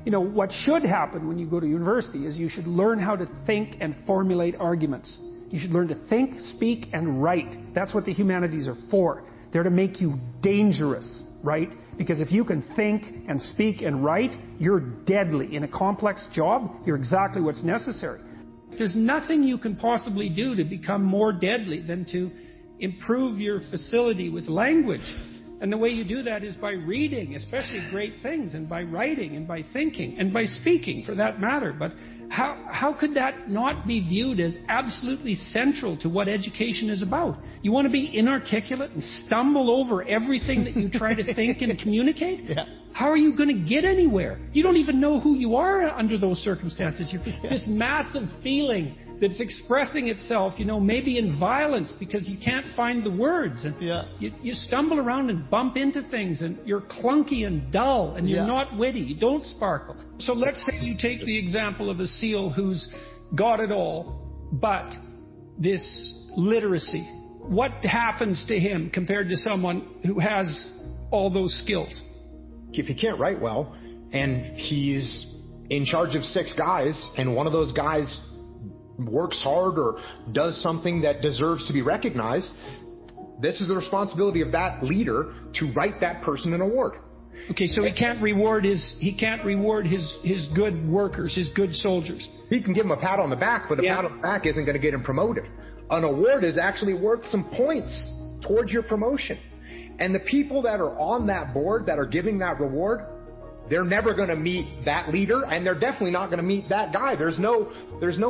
What should happen when you go to university is you should learn how to think and formulate arguments. You should learn to think, speak, and write. That's what the humanities are for. They're to make you dangerous, right? Because if you can think and speak and write, you're deadly. In a complex job, you're exactly what's necessary. There's nothing you can possibly do to become more deadly than to improve your facility with language. And the way you do that is by reading, especially great things, and by writing, and by thinking, and by speaking, for that matter. But how could that not be viewed as absolutely central to what education is about? You want to be inarticulate and stumble over everything that you try to think and communicate? Yeah. How are you going to get anywhere? You don't even know who you are under those circumstances. This massive feeling that's expressing itself, maybe in violence because you can't find the words. And you stumble around and bump into things, and you're clunky and dull, and you're not witty. You don't sparkle. So let's say you take the example of a SEAL who's got it all, but this literacy. What happens to him compared to someone who has all those skills? If he can't write well, and he's in charge of 6 guys, and one of those guys works hard or does something that deserves to be recognized, this is the responsibility of that leader to write that person an award. Okay, so he can't reward his good workers, his good soldiers. He can give them a pat on the back, but a pat on the back isn't going to get him promoted. An award is actually worth some points towards your promotion. And the people that are on that board that are giving that reward, they're never going to meet that leader, and they're definitely not going to meet that guy. There's no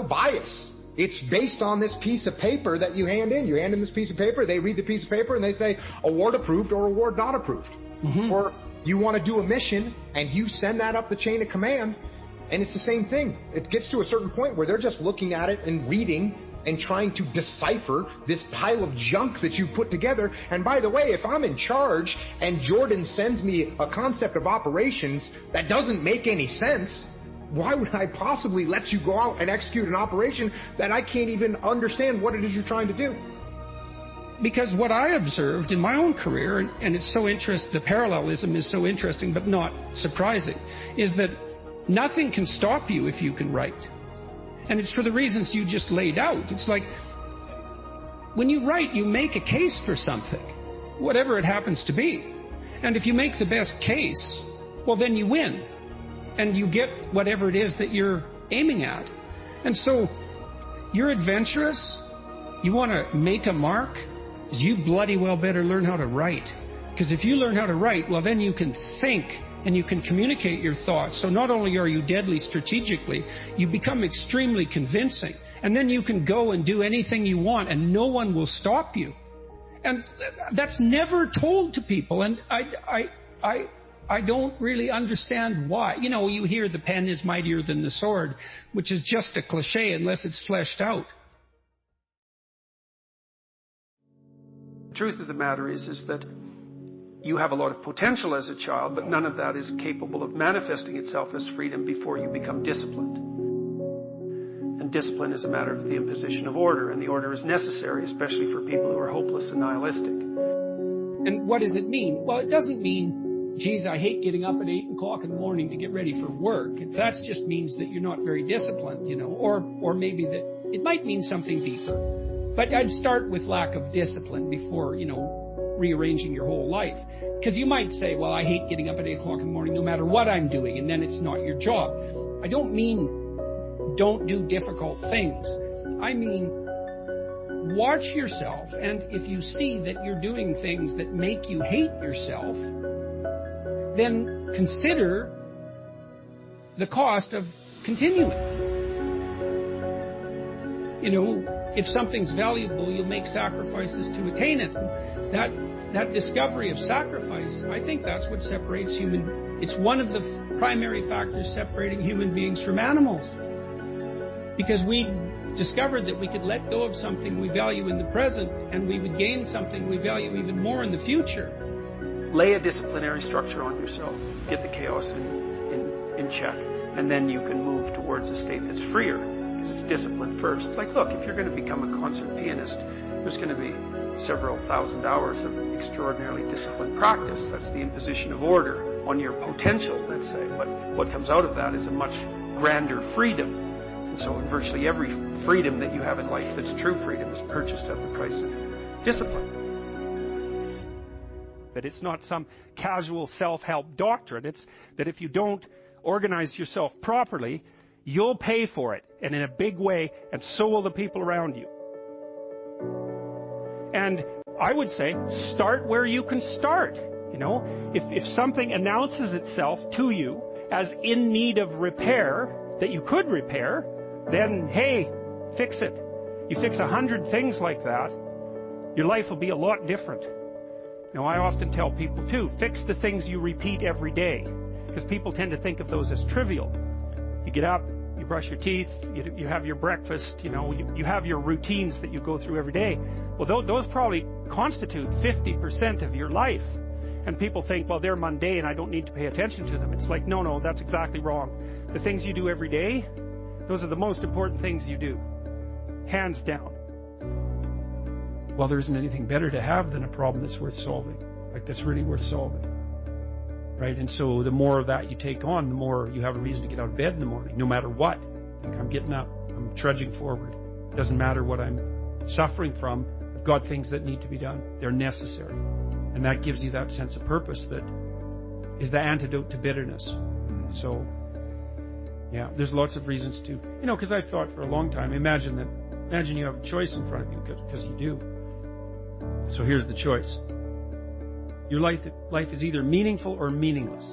bias. It's based on this piece of paper that you hand in. You hand in this piece of paper, they read the piece of paper, and they say award approved or award not approved. Mm-hmm. Or you want to do a mission, and you send that up the chain of command, and it's the same thing. It gets to a certain point where they're just looking at it and reading and trying to decipher this pile of junk that you put together. And by the way, if I'm in charge and Jordan sends me a concept of operations that doesn't make any sense, why would I possibly let you go out and execute an operation that I can't even understand what it is you're trying to do? Because what I observed in my own career, and it's so interesting, the parallelism is so interesting but not surprising, is that nothing can stop you if you can write. And it's for the reasons you just laid out. It's like, when you write, you make a case for something, whatever it happens to be. And if you make the best case, well, then you win. And you get whatever it is that you're aiming at. And so, you're adventurous, you want to make a mark, you bloody well better learn how to write. Because if you learn how to write, well, then you can think and you can communicate your thoughts. So not only are you deadly strategically, you become extremely convincing. And then you can go and do anything you want and no one will stop you. And that's never told to people. And I don't really understand why. You hear the pen is mightier than the sword, which is just a cliche unless it's fleshed out. The truth of the matter is that you have a lot of potential as a child, but none of that is capable of manifesting itself as freedom before you become disciplined. And discipline is a matter of the imposition of order, and the order is necessary, especially for people who are hopeless and nihilistic. And what does it mean? Well, it doesn't mean, geez, I hate getting up at 8 o'clock in the morning to get ready for work. That just means that you're not very disciplined, or maybe that it might mean something deeper. But I'd start with lack of discipline before, rearranging your whole life. Because you might say, well, I hate getting up at 8 o'clock in the morning no matter what I'm doing, and then it's not your job. I don't mean don't do difficult things. I mean, watch yourself, and if you see that you're doing things that make you hate yourself, then consider the cost of continuing. If something's valuable, you'll make sacrifices to attain it. That discovery of sacrifice, I think that's what separates it's one of the primary factors separating human beings from animals. Because we discovered that we could let go of something we value in the present, and we would gain something we value even more in the future. Lay a disciplinary structure on yourself. Get the chaos in check. And then you can move towards a state that's freer. Because it's discipline first. Like, look, if you're going to become a concert pianist, there's going to be several thousand hours of extraordinarily disciplined practice. That's the imposition of order on your potential. That's let's say. But what comes out of that is a much grander freedom. And so in virtually every freedom that you have in life that's true freedom is purchased at the price of discipline. That it's not some casual self-help doctrine. It's that if you don't organize yourself properly, you'll pay for it, and in a big way, and so will the people around you. And I would say, start where you can start. You know, if something announces itself to you as in need of repair, that you could repair, then, hey, fix it. You fix 100 things like that, your life will be a lot different. Now, I often tell people, too, fix the things you repeat every day, because people tend to think of those as trivial. You get up, you brush your teeth, you have your breakfast, you have your routines that you go through every day. Well, those probably constitute 50% of your life. And people think, well, they're mundane, I don't need to pay attention to them. It's like, no, that's exactly wrong. The things you do every day, those are the most important things you do. Hands down. Well, there isn't anything better to have than a problem that's worth solving. Like, that's really worth solving. Right? And so the more of that you take on, the more you have a reason to get out of bed in the morning, no matter what. Like, I'm getting up, I'm trudging forward. It doesn't matter what I'm suffering from. I've got things that need to be done. They're necessary. And that gives you that sense of purpose that is the antidote to bitterness. So, yeah, there's lots of reasons to, because I've thought for a long time, imagine you have a choice in front of you, because you do. So here's the choice. Your life is either meaningful or meaningless.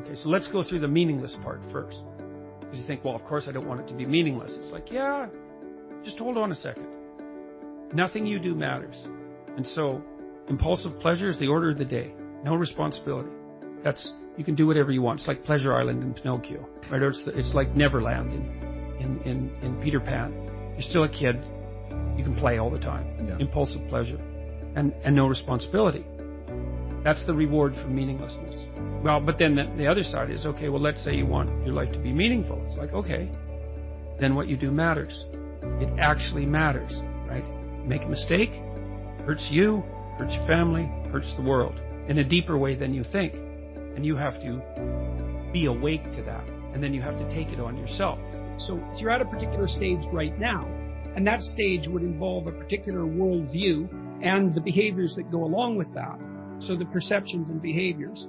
Okay, so let's go through the meaningless part first. Because you think, well, of course I don't want it to be meaningless. It's like, yeah, just hold on a second. Nothing you do matters. And so, impulsive pleasure is the order of the day. No responsibility. You can do whatever you want. It's like Pleasure Island in Pinocchio. Right? Or it's like Neverland in Peter Pan. You're still a kid. You can play all the time. Yeah. Impulsive pleasure. And no responsibility. That's the reward for meaninglessness. Well, but then the other side is, okay, well, let's say you want your life to be meaningful. It's like, okay, then what you do matters. It actually matters, right? You make a mistake, hurts you, hurts your family, hurts the world in a deeper way than you think. And you have to be awake to that. And then you have to take it on yourself. So you're at a particular stage right now, and that stage would involve a particular worldview and the behaviors that go along with that. So the perceptions and behaviors.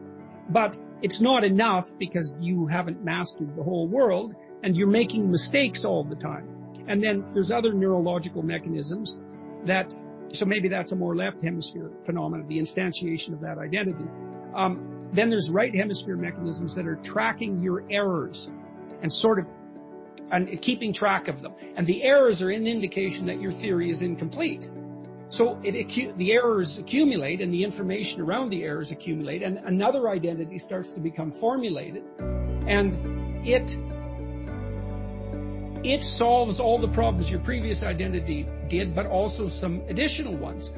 But it's not enough because you haven't mastered the whole world and you're making mistakes all the time. And then there's other neurological mechanisms so maybe that's a more left hemisphere phenomenon, the instantiation of that identity. Then there's right hemisphere mechanisms that are tracking your errors and and keeping track of them. And the errors are an indication that your theory is incomplete. So the errors accumulate and the information around the errors accumulate and another identity starts to become formulated. And it solves all the problems your previous identity did, but also some additional ones.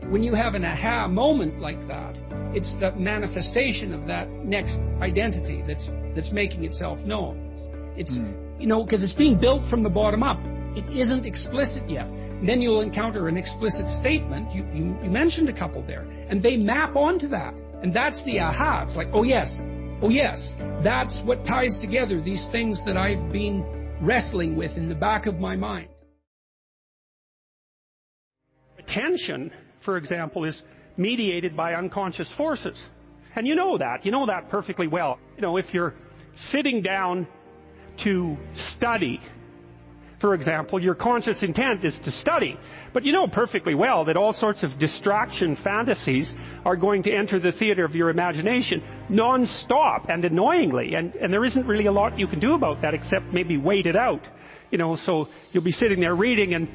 When you have an aha moment like that, it's the manifestation of that next identity that's making itself known. It's because it's being built from the bottom up. It isn't explicit yet. And then you'll encounter an explicit statement. You mentioned a couple there, and they map onto that. And that's the aha. It's like, oh yes, that's what ties together these things that I've been wrestling with in the back of my mind. Attention, for example, is mediated by unconscious forces. And you know that perfectly well. If you're sitting down to study, for example, your conscious intent is to study. But you know perfectly well that all sorts of distraction fantasies are going to enter the theater of your imagination non-stop and annoyingly. And there isn't really a lot you can do about that except maybe wait it out. So you'll be sitting there reading and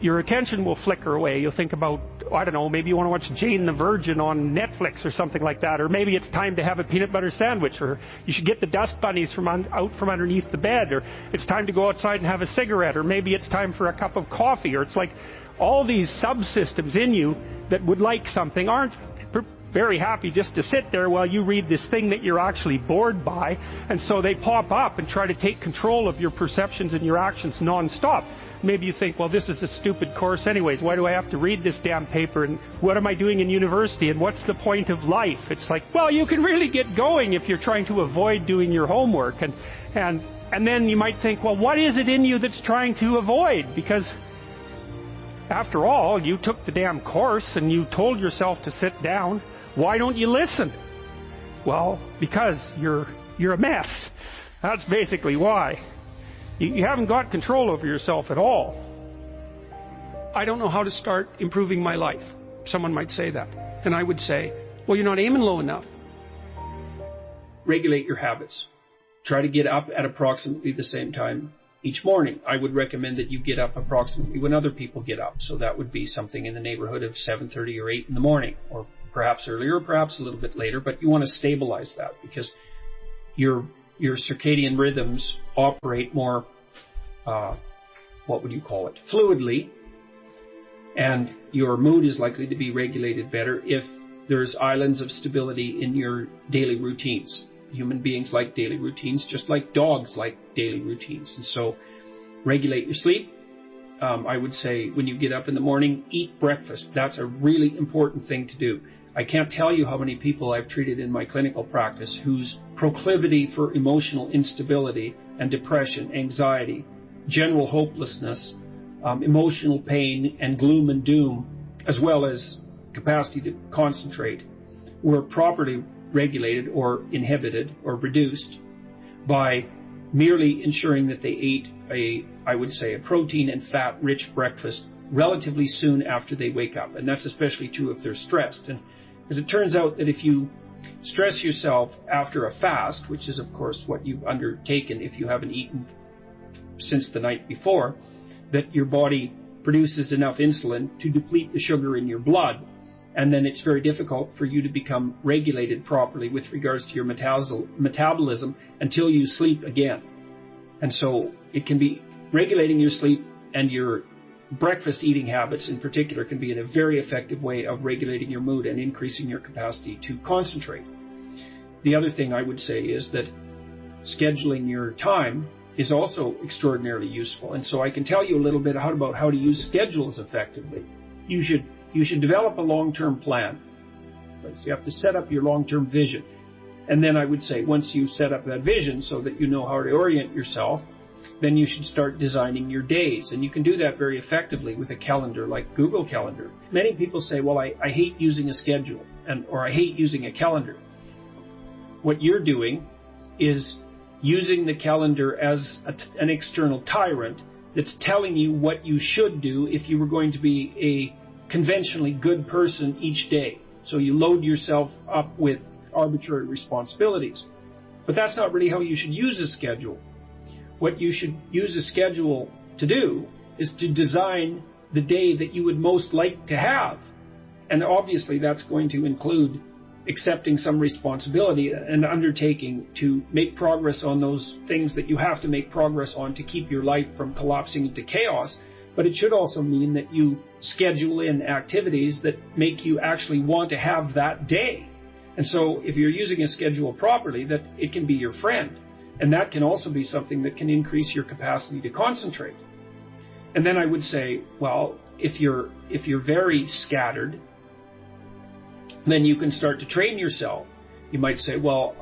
your attention will flicker away. You'll think about, I don't know, maybe you want to watch Jane the Virgin on Netflix or something like that. Or maybe it's time to have a peanut butter sandwich. Or you should get the dust bunnies out from underneath the bed. Or it's time to go outside and have a cigarette. Or maybe it's time for a cup of coffee. Or it's like all these subsystems in you that would like something aren't very happy just to sit there while you read this thing that you're actually bored by. And so they pop up and try to take control of your perceptions and your actions non-stop. Maybe you think, well, this is a stupid course anyways. Why do I have to read this damn paper? And what am I doing in university? And what's the point of life? It's like, well, you can really get going if you're trying to avoid doing your homework. And then you might think, well, what is it in you that's trying to avoid? Because after all, you took the damn course and you told yourself to sit down. Why don't you listen? Well, because you're a mess. That's basically why. You haven't got control over yourself at all. I don't know how to start improving my life. Someone might say that. And I would say, well, you're not aiming low enough. Regulate your habits. Try to get up at approximately the same time each morning. I would recommend that you get up approximately when other people get up. So that would be something in the neighborhood of 7:30 or 8 in the morning, or perhaps earlier, perhaps a little bit later, but you want to stabilize that because your circadian rhythms operate more, fluidly, and your mood is likely to be regulated better if there's islands of stability in your daily routines. Human beings like daily routines, just like dogs like daily routines. And so regulate your sleep. I would say when you get up in the morning, eat breakfast. That's a really important thing to do. I can't tell you how many people I've treated in my clinical practice whose proclivity for emotional instability and depression, anxiety, general hopelessness, emotional pain and gloom and doom, as well as capacity to concentrate, were properly regulated or inhibited or reduced by merely ensuring that they ate a protein and fat rich breakfast relatively soon after they wake up. And that's especially true if they're stressed. And because it turns out that if you stress yourself after a fast, which is of course what you've undertaken if you haven't eaten since the night before, that your body produces enough insulin to deplete the sugar in your blood. And then it's very difficult for you to become regulated properly with regards to your metabolism until you sleep again. And so it can be regulating your sleep, and your breakfast eating habits in particular can be a very effective way of regulating your mood and increasing your capacity to concentrate. The other thing I would say is that scheduling your time is also extraordinarily useful. And so I can tell you a little bit about how to use schedules effectively. You should develop a long-term plan. So you have to set up your long-term vision. And then I would say once you set up that vision so that you know how to orient yourself, then you should start designing your days. And you can do that very effectively with a calendar like Google Calendar. Many people say, well, I hate using a schedule or I hate using a calendar. What you're doing is using the calendar as an external tyrant that's telling you what you should do if you were going to be a conventionally good person each day. So you load yourself up with arbitrary responsibilities. But that's not really how you should use a schedule. What you should use a schedule to do is to design the day that you would most like to have. And obviously that's going to include accepting some responsibility and undertaking to make progress on those things that you have to make progress on to keep your life from collapsing into chaos. But it should also mean that you schedule in activities that make you actually want to have that day. And so if you're using a schedule properly, that it can be your friend. And that can also be something that can increase your capacity to concentrate. And then I would say, well, if you're very scattered, then you can start to train yourself. You might say, well,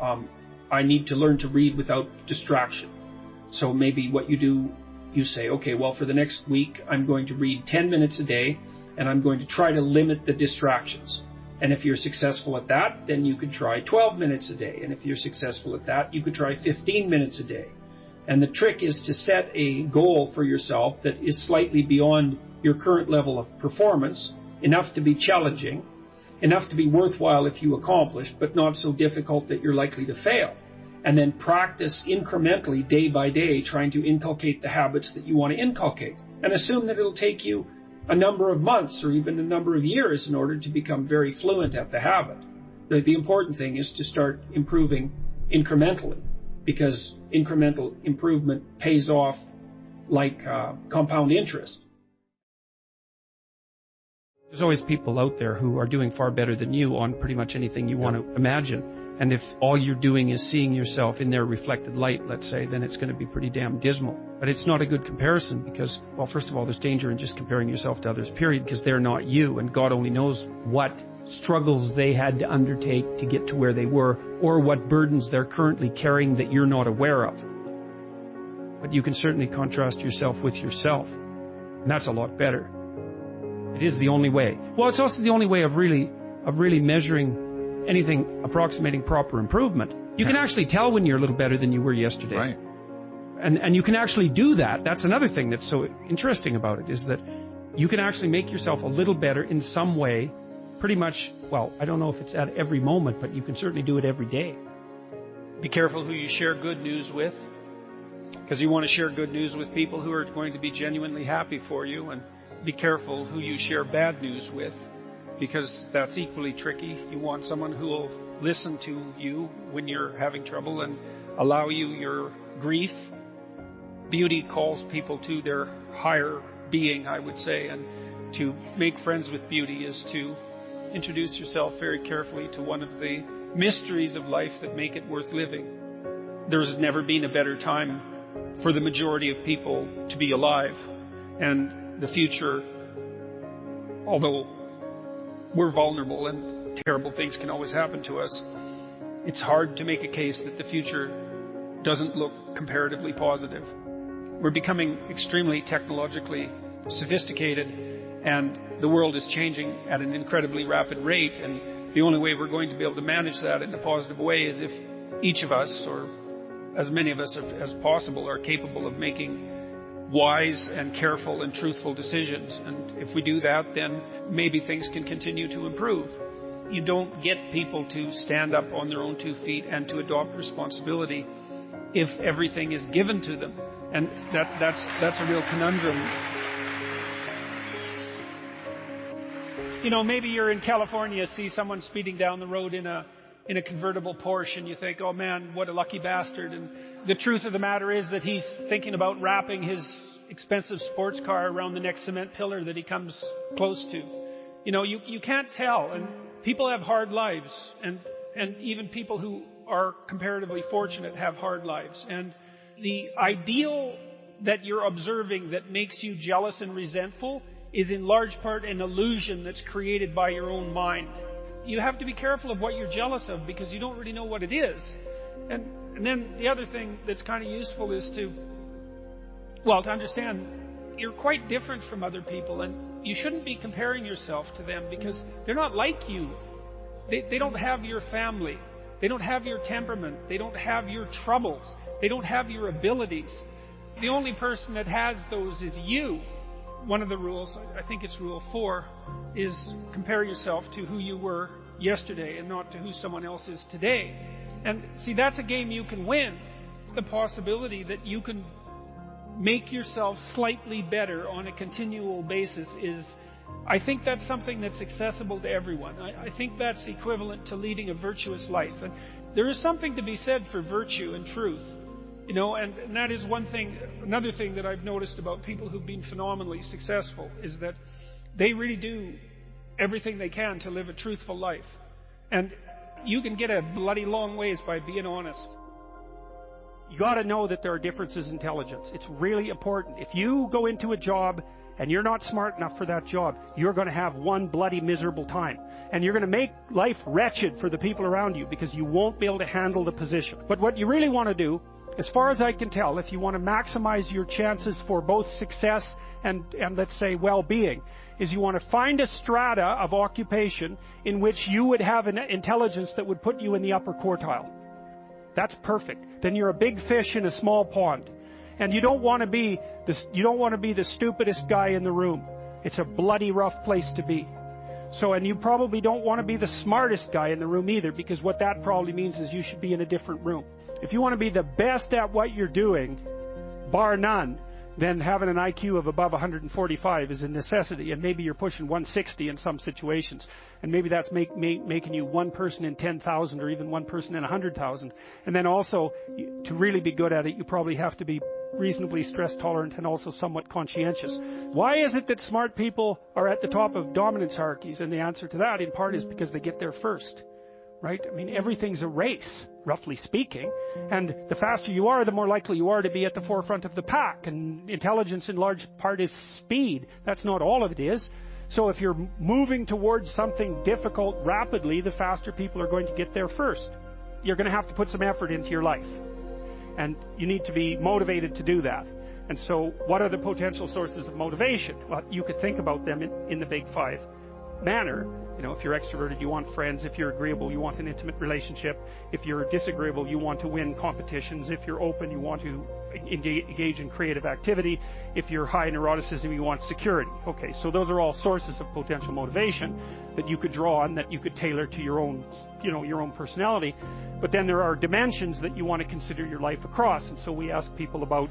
I need to learn to read without distraction. So maybe what you do, you say, okay, well, for the next week, I'm going to read 10 minutes a day, and I'm going to try to limit the distractions. And if you're successful at that, then you could try 12 minutes a day. And if you're successful at that, you could try 15 minutes a day. And the trick is to set a goal for yourself that is slightly beyond your current level of performance, enough to be challenging, enough to be worthwhile if you accomplish, but not so difficult that you're likely to fail. And then practice incrementally, day by day, trying to inculcate the habits that you want to inculcate. And assume that it'll take you a number of months or even a number of years in order to become very fluent at the habit. The important thing is to start improving incrementally, because incremental improvement pays off like compound interest. There's always people out there who are doing far better than you on pretty much anything you want to imagine. And if all you're doing is seeing yourself in their reflected light, let's say, then it's going to be pretty damn dismal. But it's not a good comparison because, well, first of all, there's danger in just comparing yourself to others, period, because they're not you. And God only knows what struggles they had to undertake to get to where they were, or what burdens they're currently carrying that you're not aware of. But you can certainly contrast yourself with yourself. And that's a lot better. It is the only way. Well, it's also the only way of really measuring anything approximating proper improvement. You can actually tell when you're a little better than you were yesterday. Right. And you can actually do that. That's another thing that's so interesting about it, is that you can actually make yourself a little better in some way, pretty much, well, I don't know if it's at every moment, but you can certainly do it every day. Be careful who you share good news with, because you want to share good news with people who are going to be genuinely happy for you, and be careful who you share bad news with, because that's equally tricky. You want someone who will listen to you when you're having trouble and allow you your grief. Beauty calls people to their higher being, I would say, and to make friends with beauty is to introduce yourself very carefully to one of the mysteries of life that make it worth living. There's never been a better time for the majority of people to be alive, and the future, although we're vulnerable and terrible things can always happen to us, it's hard to make a case that the future doesn't look comparatively positive. We're becoming extremely technologically sophisticated, and the world is changing at an incredibly rapid rate, and the only way we're going to be able to manage that in a positive way is if each of us, or as many of us as possible, are capable of making wise and careful and truthful decisions. And if we do that, then maybe things can continue to improve. You don't get people to stand up on their own 2 feet and to adopt responsibility if everything is given to them. And that's a real conundrum. You know, maybe you're in California, see someone speeding down the road in a convertible Porsche, and you think, oh man, what a lucky bastard. And the truth of the matter is that he's thinking about wrapping his expensive sports car around the next cement pillar that he comes close to. You know, you can't tell. And people have hard lives. And even people who are comparatively fortunate have hard lives. And the ideal that you're observing that makes you jealous and resentful is in large part an illusion that's created by your own mind. You have to be careful of what you're jealous of, because you don't really know what it is. And then the other thing that's kind of useful is to understand you're quite different from other people, and you shouldn't be comparing yourself to them because they're not like you. They don't have your family. They don't have your temperament. They don't have your troubles. They don't have your abilities. The only person that has those is you. One of the rules, I think it's rule 4, is compare yourself to who you were yesterday and not to who someone else is today. And see, that's a game you can win. The possibility that you can make yourself slightly better on a continual basis is, I think that's something that's accessible to everyone. I think that's equivalent to leading a virtuous life. And there is something to be said for virtue and truth. You know, and that is one thing. Another thing that I've noticed about people who've been phenomenally successful is that they really do everything they can to live a truthful life. And you can get a bloody long ways by being honest. You got to know that there are differences in intelligence. It's really important. If you go into a job and you're not smart enough for that job, you're going to have one bloody miserable time. And you're going to make life wretched for the people around you because you won't be able to handle the position. But what you really want to do, as far as I can tell, if you want to maximize your chances for both success and let's say well-being, is you want to find a strata of occupation in which you would have an intelligence that would put you in the upper quartile. That's perfect. Then you're a big fish in a small pond. And you don't want to be the stupidest guy in the room. It's a bloody rough place to be. So, and you probably don't want to be the smartest guy in the room either, because what that probably means is you should be in a different room. If you want to be the best at what you're doing, bar none, then having an IQ of above 145 is a necessity, and maybe you're pushing 160 in some situations, and maybe that's making you one person in 10,000 or even one person in 100,000. And then also, to really be good at it, you probably have to be reasonably stress tolerant and also somewhat conscientious. Why is it that smart people are at the top of dominance hierarchies? And the answer to that, in part, is because they get there first. Right? I mean, everything's a race, roughly speaking. And the faster you are, the more likely you are to be at the forefront of the pack. And intelligence, in large part, is speed. That's not all of it is. So if you're moving towards something difficult rapidly, the faster people are going to get there first. You're going to have to put some effort into your life. And you need to be motivated to do that. And so what are the potential sources of motivation? Well, you could think about them in the big five manner. You know, if you're extroverted, you want friends. If you're agreeable, you want an intimate relationship. If you're disagreeable, you want to win competitions. If you're open, you want to engage in creative activity. If you're high in neuroticism, you want security. Okay, so those are all sources of potential motivation that you could draw on, that you could tailor to your own, your own personality. But then there are dimensions that you want to consider your life across. And so we ask people about,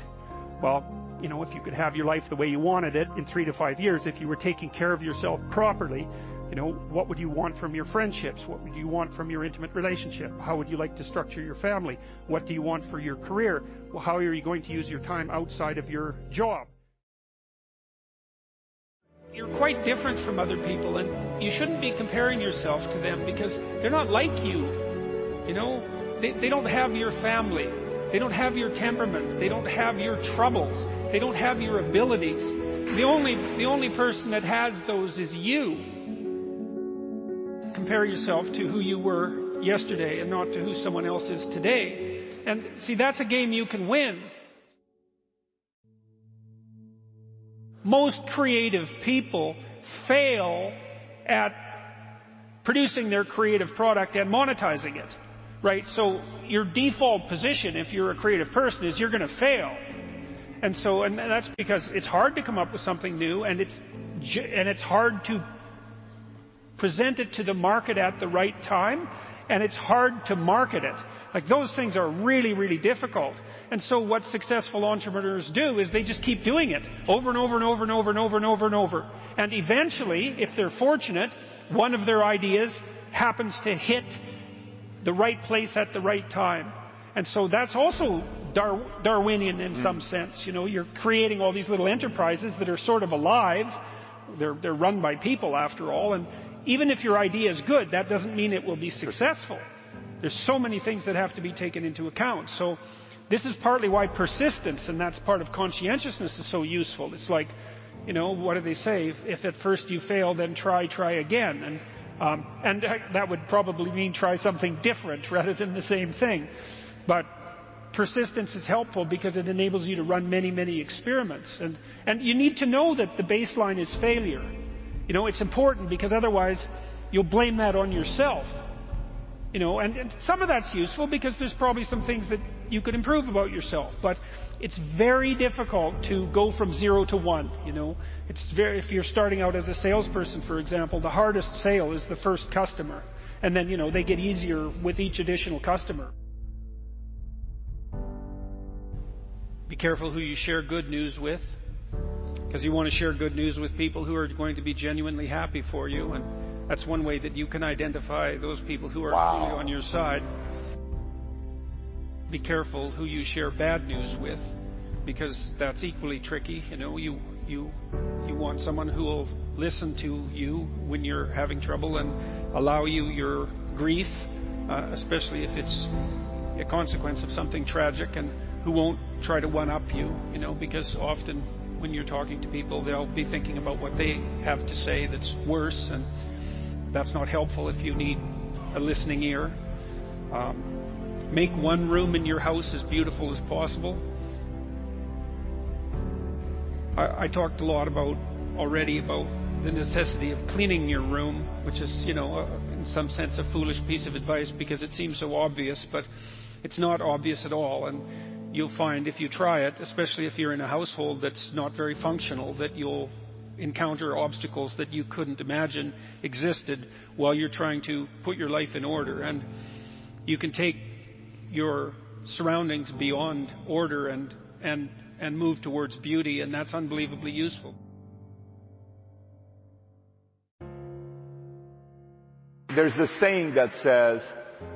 well, if you could have your life the way you wanted it in 3 to 5 years, if you were taking care of yourself properly, what would you want from your friendships? What would you want from your intimate relationship? How would you like to structure your family? What do you want for your career? Well, how are you going to use your time outside of your job? You're quite different from other people, and you shouldn't be comparing yourself to them because they're not like you. They don't have your family. They don't have your temperament. They don't have your troubles. They don't have your abilities. The only person that has those is you. Compare yourself to who you were yesterday and not to who someone else is today. And see, that's a game you can win. Most creative people fail at producing their creative product and monetizing it. Right? So your default position, if you're a creative person, is you're going to fail. And that's because it's hard to come up with something new, and it's hard to present it to the market at the right time, and it's hard to market it. Like, those things are really, really difficult. And so what successful entrepreneurs do is they just keep doing it over and over and over and over and over and over and over. And eventually, if they're fortunate, one of their ideas happens to hit the right place at the right time. And so that's also Darwinian in some sense. You're creating all these little enterprises that are sort of alive. They're run by people, after all. And even if your idea is good, that doesn't mean it will be successful. There's so many things that have to be taken into account. So this is partly why persistence, and that's part of conscientiousness, is so useful. It's like, what do they say? If at first you fail, then try again. And that would probably mean try something different rather than the same thing. But persistence is helpful because it enables you to run many, many experiments. And you need to know that the baseline is failure. It's important because otherwise you'll blame that on yourself. And some of that's useful because there's probably some things that you could improve about yourself. But it's very difficult to go from 0 to 1. If you're starting out as a salesperson, for example, the hardest sale is the first customer. And then, they get easier with each additional customer. Be careful who you share good news with, because you want to share good news with people who are going to be genuinely happy for you. And that's one way that you can identify those people who are truly on your side. Be careful who you share bad news with, because that's equally tricky. You want someone who will listen to you when you're having trouble and allow you your grief, especially if it's a consequence of something tragic, and who won't try to one-up you, because often when you're talking to people, they'll be thinking about what they have to say that's worse, and that's not helpful if you need a listening ear. Make one room in your house as beautiful as possible. I talked a lot already about the necessity of cleaning your room, which is, in some sense a foolish piece of advice because it seems so obvious, but it's not obvious at all. And you'll find if you try it, especially if you're in a household that's not very functional, that you'll encounter obstacles that you couldn't imagine existed while you're trying to put your life in order. And you can take your surroundings beyond order and move towards beauty, and that's unbelievably useful. There's this saying that says,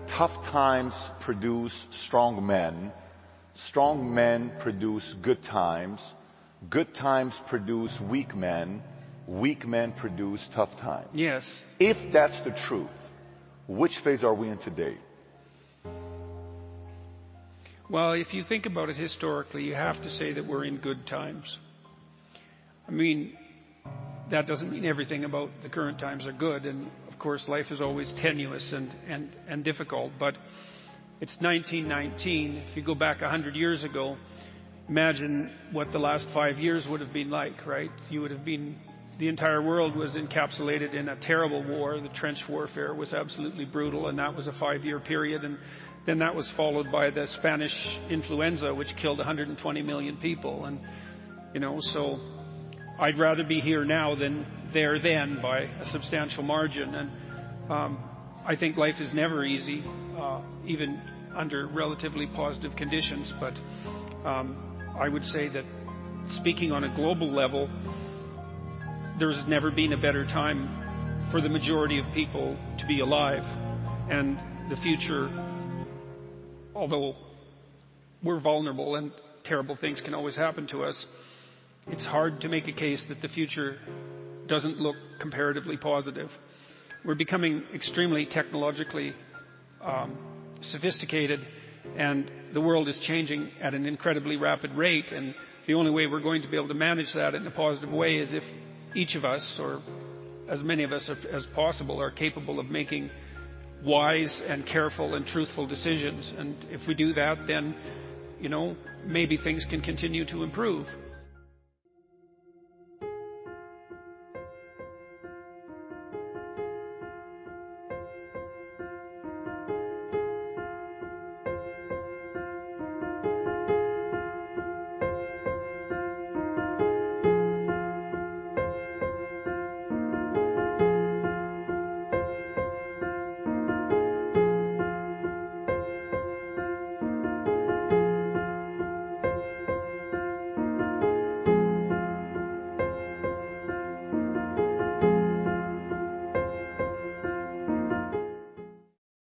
tough times produce strong men, Strong men produce good times produce weak men produce tough times. Yes. If that's the truth, which phase are we in today? Well, if you think about it historically, you have to say that we're in good times. I mean, that doesn't mean everything about the current times are good, and of course life is always tenuous and difficult, but it's 1919. If you go back 100 years ago, imagine what the last 5 years would have been like, right? The entire world was encapsulated in a terrible war. The trench warfare was absolutely brutal, and that was a 5-year period, and then that was followed by the Spanish influenza, which killed 120 million people. And, so I'd rather be here now than there then by a substantial margin. And I think life is never easy, even under relatively positive conditions. But I would say that speaking on a global level, there's never been a better time for the majority of people to be alive. And the future, although we're vulnerable and terrible things can always happen to us, it's hard to make a case that the future doesn't look comparatively positive. We're becoming extremely technologically sophisticated, and the world is changing at an incredibly rapid rate, and the only way we're going to be able to manage that in a positive way is if each of us, or as many of us as possible, are capable of making wise and careful and truthful decisions. And if we do that, then maybe things can continue to improve.